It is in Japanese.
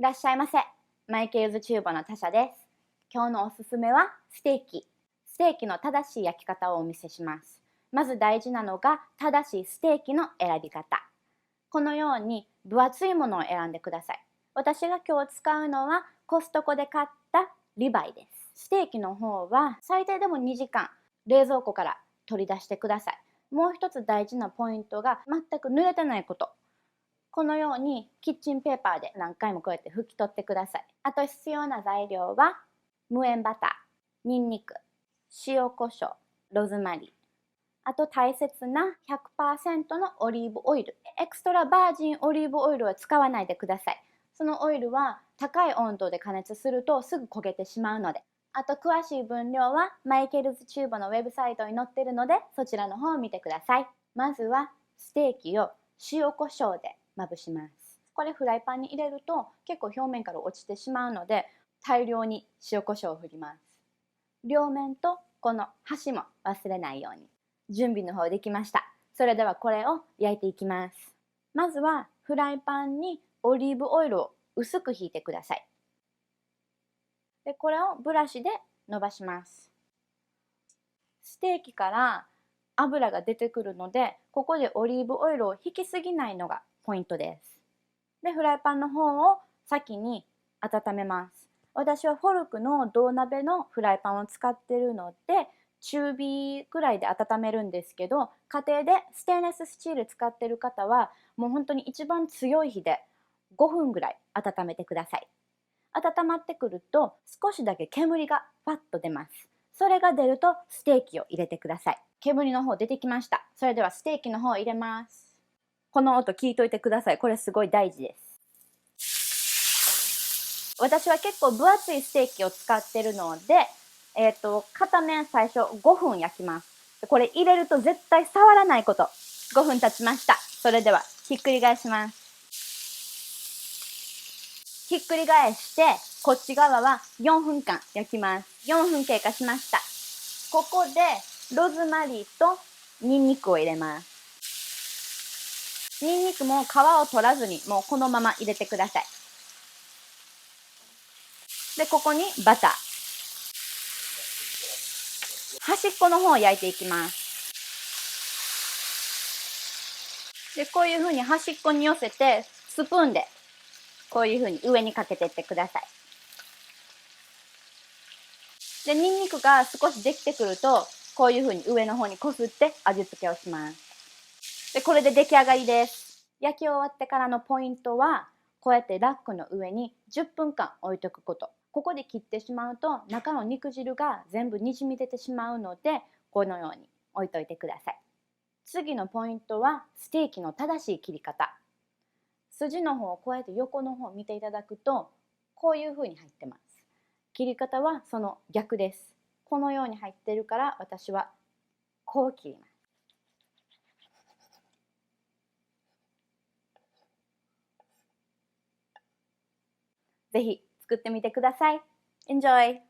いらっしゃいませ。マイケルズチューボのタシャです。今日のおすすめはステーキ。ステーキの正しい焼き方をお見せします。まず大事なのが正しいステーキの選び方。このように分厚いものを選んでください。私が今日使うのはコストコで買ったリバイです。ステーキの方は最低でも2時間冷蔵庫から取り出してください。もう一つ大事なポイントが全く濡れてないこと。このようにキッチンペーパーで何回もこうやって拭き取ってください。あと必要な材料は無塩バター、ニンニク、塩コショウ、ローズマリー。あと大切な 100% のオリーブオイル。エクストラバージンオリーブオイルは使わないでください。そのオイルは高い温度で加熱するとすぐ焦げてしまうので。あと詳しい分量はマイケルズチューボのウェブサイトに載ってるのでそちらの方を見てください。まずはステーキを塩コショウでまぶします。これフライパンに入れると結構表面から落ちてしまうので大量に塩コショウを振ります。両面とこの端も忘れないように。準備の方できました。それではこれを焼いていきます。まずはフライパンにオリーブオイルを薄くひいてください。で、これをブラシで伸ばします。ステーキから油が出てくるので、ここでオリーブオイルを引きすぎないのがポイントです。で、フライパンの方を先に温めます。私はフォルクの銅鍋のフライパンを使っているので、中火くらいで温めるんですけど、家庭でステンレススチール使っている方はもう本当に一番強い火で5分ぐらい温めてください。温まってくると少しだけ煙がパッと出ます。それが出るとステーキを入れてください。煙の方出てきました。それではステーキの方を入れます。この音聞いといてください。これすごい大事です。私は結構分厚いステーキを使ってるので、片面最初5分焼きます。これ入れると絶対触らないこと。5分経ちました。それではひっくり返します。ひっくり返してこっち側は4分間焼きます。4分経過しました。ここでローズマリーとニンニクを入れます。ニンニクも皮を取らずにもうこのまま入れてください。で、ここにバター。端っこの方を焼いていきます。で、こういうふうに端っこに寄せてスプーンでこういうふうに上にかけていってください。で、ニンニクが少しできてくるとこういうふうに上の方にこすって味付けをします。で、これで出来上がりです。焼き終わってからのポイントはこうやってラックの上に10分間置いとくこと。ここで切ってしまうと中の肉汁が全部にじみ出てしまうのでこのように置いといてください。次のポイントはステーキの正しい切り方。筋の方をこうやって横の方を見ていただくとこういう風に入ってます。切り方はその逆です。このように入ってるから私はこう切ります。ぜひ作ってみてください。Enjoy!